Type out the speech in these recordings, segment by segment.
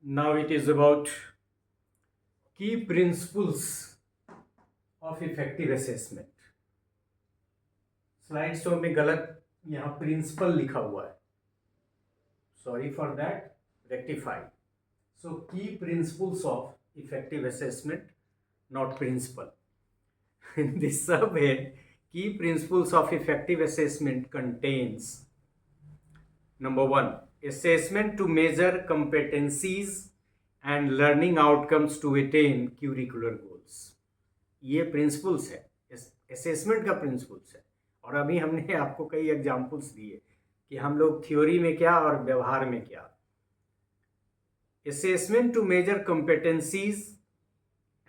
Now it is about key principles of effective assessment. Slide show में गलत यहाँ principle लिखा हुआ है, sorry for that, rectify. So key principles of effective assessment, not principle. This सब है. Key principles of effective assessment contains number 1, assessment to measure competencies and learning outcomes to attain curricular goals. ये principles है, assessment का principles है. और अभी हमने आपको कई एग्जाम्पल्स दिए कि हम लोग थ्योरी में क्या और व्यवहार में क्या. Assessment to measure competencies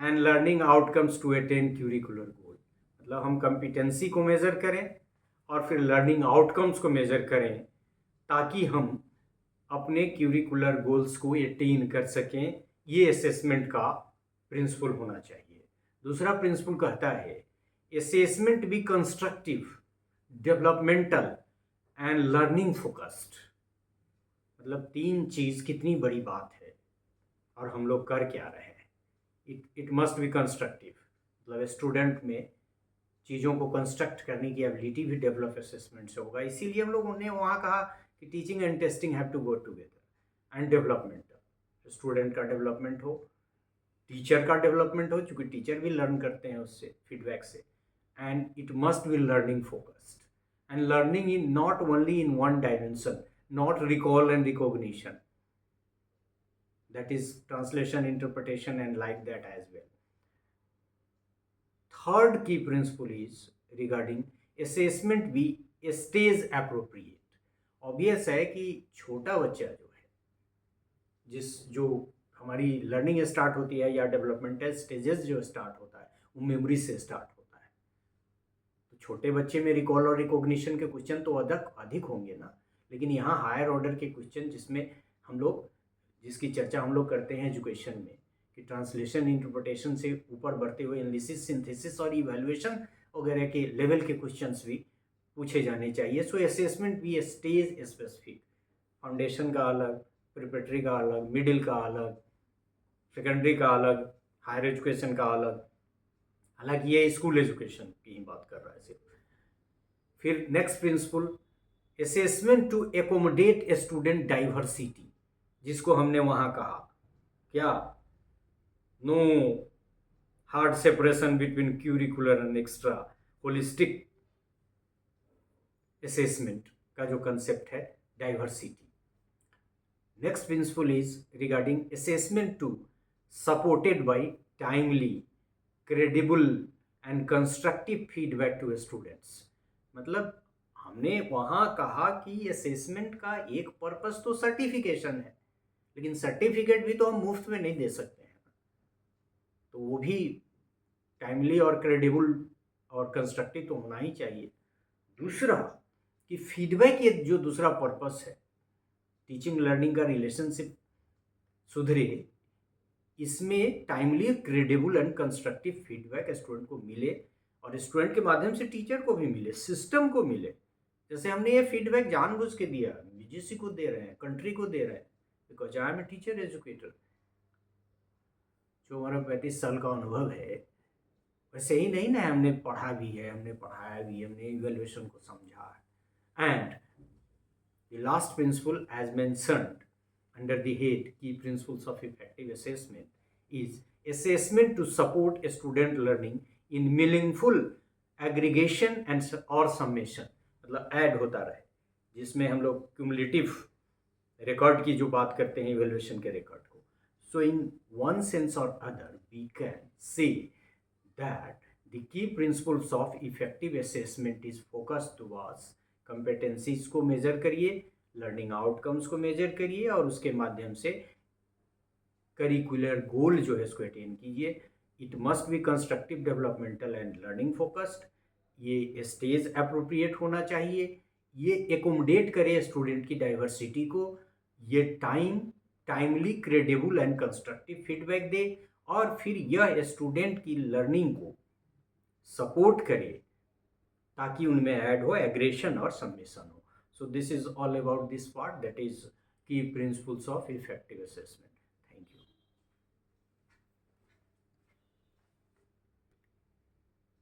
and learning outcomes to attain curricular goal. मतलब हम कंपिटेंसी को मेजर करें और फिर लर्निंग आउटकम्स को मेजर करें ताकि हम अपने क्यूरिकुलर गोल्स को अटेन कर सकें. ये असेसमेंट का प्रिंसिपल होना चाहिए. दूसरा प्रिंसिपल कहता है assessment be constructive, developmental and learning focused. मतलब तीन चीज़ कितनी बड़ी बात है और हम लोग कर क्या रहे हैं. It must be constructive. मतलब स्टूडेंट में चीज़ों को कंस्ट्रक्ट करने की एबिलिटी भी डेवलप असेसमेंट से होगा. इसीलिए हम लोगों ने वहाँ कहा कि teaching and testing have to go together. And developmental, student का डेवलपमेंट हो, टीचर का डेवलपमेंट हो, क्योंकि टीचर भी लर्न करते हैं उससे, फीडबैक से. And it must be learning focused and learning in not only in one dimension, not recall and recognition. That is translation, interpretation and like that as well. Third key principle is regarding assessment be stage appropriate. Obvious है कि छोटा बच्चा जो है, जो हमारी learning start होती है या डेवलपमेंटल स्टेजेस जो स्टार्ट होता है वो मेमोरी से स्टार्ट होता है. तो छोटे बच्चे में रिकॉल और रिकॉग्निशन के क्वेश्चन तो अधिक होंगे ना. लेकिन यहाँ हायर ऑर्डर के क्वेश्चन जिसकी चर्चा हम लोग करते हैं एजुकेशन में कि ट्रांसलेशन इंटरप्रिटेशन से ऊपर बढ़ते हुए एनालिसिस, सिंथेसिस और इवैल्यूएशन वगैरह के लेवल के क्वेश्चंस भी पूछे जाने चाहिए. सो असेसमेंट भी स्टेज स्पेसिफिक. फाउंडेशन का अलग, प्रिपरेटरी का अलग, मिडिल का अलग, सेकेंडरी का अलग, हायर एजुकेशन का अलग. हालांकि ये स्कूल एजुकेशन की ही बात कर रहा है सिर्फ. फिर next principle, assessment to accommodate a student diversity, जिसको हमने वहाँ कहा क्या, no hard separation between curricular and extra, holistic assessment का जो कंसेप्ट है, diversity. Next principle is regarding assessment to supported by timely, credible and constructive feedback to students. मतलब हमने वहाँ कहा कि असेसमेंट का एक पर्पस तो सर्टिफिकेशन है, लेकिन सर्टिफिकेट भी तो हम मुफ्त में नहीं दे सकते हैं. तो वो भी टाइमली और क्रेडिबल और कंस्ट्रक्टिव तो होना ही चाहिए. दूसरा कि फीडबैक, ये जो दूसरा पर्पस है, टीचिंग लर्निंग का रिलेशनशिप सुधरे, इसमें timely, credible and constructive feedback student को मिले और स्टूडेंट के माध्यम से टीचर को भी मिले, सिस्टम को मिले. जैसे हमने ये फीडबैक जानबूझ के दिया, यूजीसी को दे रहे हैं, कंट्री को दे रहे हैं, because I am a teacher educator. जो हमारा 35 साल का अनुभव है, वैसे ही नहीं ना, हमने पढ़ा भी है, हमने पढ़ाया भी, हमने इवेल्युएशन को समझा है. And the last principle as mentioned under the head key principles of effective assessment is assessment to support student learning in meaningful aggregation and और समेशन. मतलब ऐड होता रहे, जिसमें हम लोग क्यूमुलेटिव रिकॉर्ड की जो बात करते हैं, इवेल्युएशन के रिकॉर्ड को. सो इन वन सेंस और other we can say that the key principles of effective assessment is focused towards competencies को मेजर करिए, लर्निंग आउटकम्स को मेजर करिए और उसके माध्यम से करिकुलर गोल जो है इसको अटेन कीजिए. It must be constructive, developmental and learning focused. ये स्टेज अप्रोप्रिएट होना चाहिए, ये एकोमोडेट करे स्टूडेंट की डाइवर्सिटी को, ये timely, credible and constructive feedback दे और फिर यह स्टूडेंट की लर्निंग को सपोर्ट करे ताकि उनमें ऐड हो, एग्रेशन और सबमिशन हो. So this is all about this part, that is की प्रिंसिपल्स ऑफ इफेक्टिव असेसमेंट.